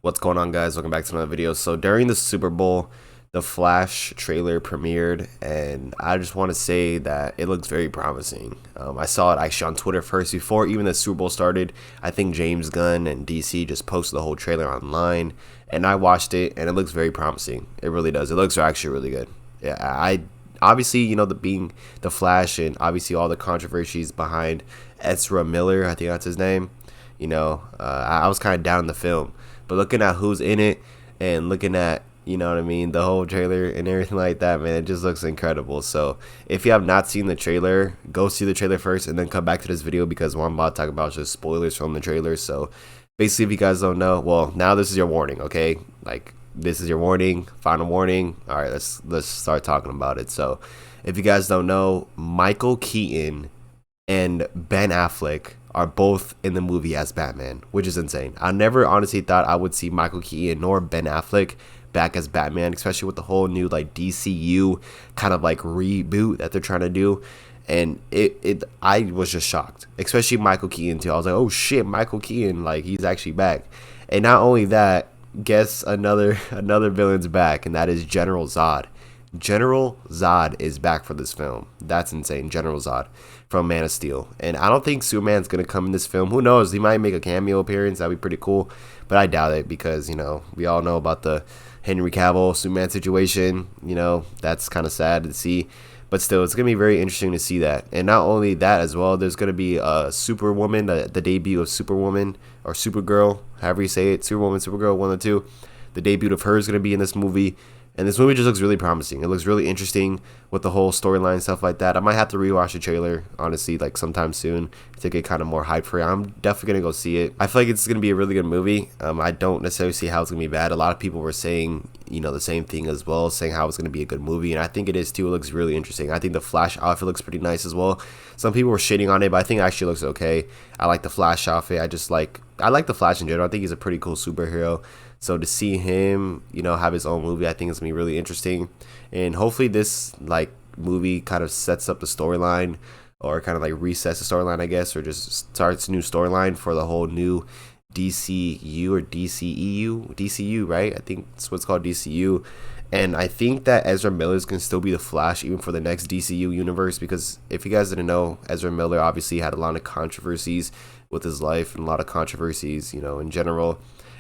What's going on, guys? Welcome back to another video. So during the Super Bowl, the Flash trailer premiered, and I just want to say that it looks very promising. I saw it actually on Twitter first before even the Super Bowl started. I think James Gunn and DC just posted the whole trailer online, and I watched it, and it looks very promising. It really does. It looks actually really good. Yeah, I obviously, the being the Flash, and obviously all the controversies behind Ezra Miller, I think that's his name. I was kind of down in the film, but looking at who's in it and looking at, what I mean, the whole trailer and everything like that, man, it just looks incredible. So if you have not seen the trailer, go see the trailer first and then come back to this video, because what I'm about to talk about is just spoilers from the trailer. So basically, if you guys don't know, well, now this is your warning, okay? Like, this is your warning, final warning. All right, let's start talking about it. So if you guys don't know, Michael Keaton and Ben Affleck are both in the movie as Batman, which is insane. I never honestly thought I would see Michael Keaton nor Ben Affleck back as Batman, especially with the whole new like DCU kind of like reboot that they're trying to do. And I was just shocked, especially Michael Keaton too. I was like, oh shit, Michael Keaton, like he's actually back. And not only that, guess another villain's back, and that is General Zod. General Zod is back for this film. That's insane. General Zod from Man of Steel. And I don't think Superman's going to come in this film. Who knows? He might make a cameo appearance. That'd be pretty cool. But I doubt it, because, we all know about the Henry Cavill Superman situation. That's kind of sad to see. But still, it's going to be very interesting to see that. And not only that as well, there's going to be a Superwoman, the debut of Superwoman or Supergirl, however you say it. Superwoman, Supergirl, one of the two. The debut of her is going to be in this movie. And this movie just looks really promising. It looks really interesting with the whole storyline and stuff like that. I might have to rewatch the trailer, honestly, like sometime soon to get kind of more hype for it. I'm definitely going to go see it. I feel like it's going to be a really good movie. I don't necessarily see how it's going to be bad. A lot of people were saying, the same thing as well, saying how it's going to be a good movie. And I think it is too. It looks really interesting. I think the Flash outfit looks pretty nice as well. Some people were shitting on it, but I think it actually looks okay. I like the Flash outfit. I like the Flash in general. I think he's a pretty cool superhero. So to see him, have his own movie, I think it's gonna be really interesting. And hopefully this like movie kind of sets up the storyline, or kind of like resets the storyline, I guess, or just starts a new storyline for the whole new DCU or DCU, right? I think that's what's called, DCU. And I think that Ezra Miller can still be the Flash even for the next DCU universe, because if you guys didn't know, Ezra Miller obviously had a lot of controversies with his life and a lot of controversies, in general.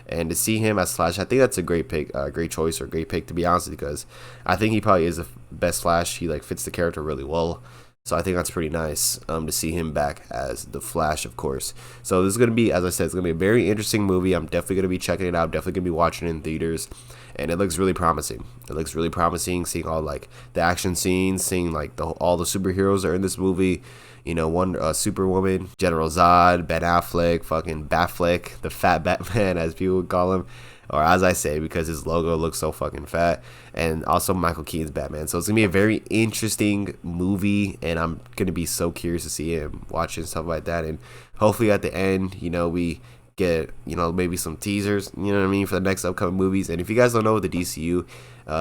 And to see him as Flash, I think that's a great pick, great choice, or great pick, to be honest, because I think he probably is the best Flash. He like fits the character really well. So I think that's pretty nice to see him back as the Flash, of course. So this is going to be, as I said, it's going to be a very interesting movie. I'm definitely going to be checking it out. Definitely going to be watching it in theaters. And it looks really promising. It looks really promising, seeing all like the action scenes, seeing like all the superheroes are in this movie. One Superwoman, General Zod, Ben Affleck, fucking Batfleck, the fat Batman, as people would call him, or as I say, because his logo looks so fucking fat, and also Michael Keaton's Batman. So it's gonna be a very interesting movie, and I'm gonna be so curious to see him watching stuff like that. And hopefully at the end, we get maybe some teasers, what I mean, for the next upcoming movies. And if you guys don't know, the DCU,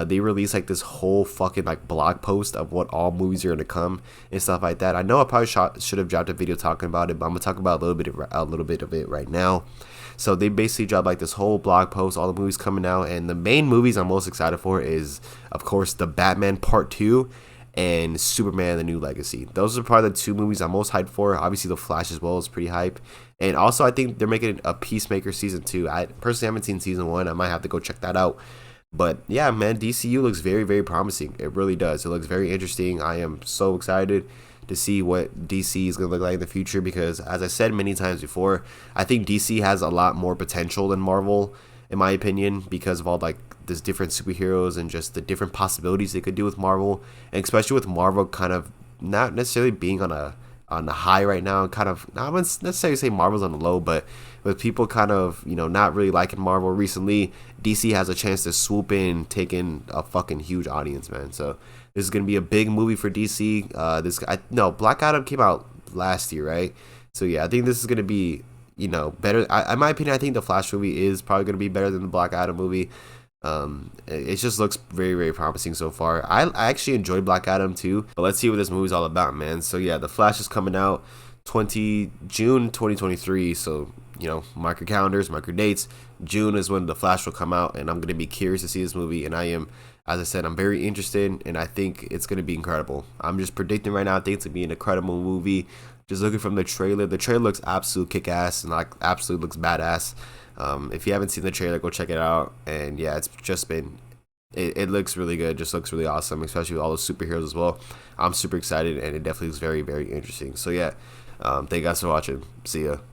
they released like this whole fucking like blog post of what all movies are gonna come and stuff like that. I know I probably should have dropped a video talking about it, but I'm gonna talk about a little bit of it right now. So they basically dropped like this whole blog post, all the movies coming out, and the main movies I'm most excited for is, of course, the Batman Part 2 and Superman: The New Legacy. Those are probably the two movies I'm most hyped for. Obviously, The Flash as well is pretty hype. And also, I think they're making a Peacemaker season 2. I personally haven't seen season 1. I might have to go check that out. But yeah, man, DCU looks very, very promising. It really does. It looks very interesting. I am so excited to see what DC is going to look like in the future, because, as I said many times before, I think DC has a lot more potential than Marvel, in my opinion, because of all like this different superheroes and just the different possibilities they could do with Marvel, and especially with Marvel kind of not necessarily being on the high right now, kind of, I wouldn't necessarily say Marvel's on the low, but with people kind of, not really liking Marvel recently, DC has a chance to swoop in, take in a fucking huge audience, man. So this is going to be a big movie for DC. Black Adam came out last year, right? So yeah, I think this is going to be, better. In my opinion, I think the Flash movie is probably going to be better than the Black Adam movie. It just looks very, very promising so far. I actually enjoyed Black Adam too, but let's see what this movie's all about, man. So yeah, The Flash is coming out June 2023. So mark your calendars, mark your dates. June is when the Flash will come out, and I'm gonna be curious to see this movie. And I am, as I said, I'm very interested, and I think it's gonna be incredible. I'm just predicting right now. I think it's gonna be an incredible movie. Just looking from the trailer looks absolute kick ass and like absolutely looks badass. If you haven't seen the trailer, go check it out. And yeah, it's just been it looks really good. Just looks really awesome, especially with all those superheroes as well. I'm super excited, and it definitely looks very, very interesting. So yeah, thank you guys for watching. See ya.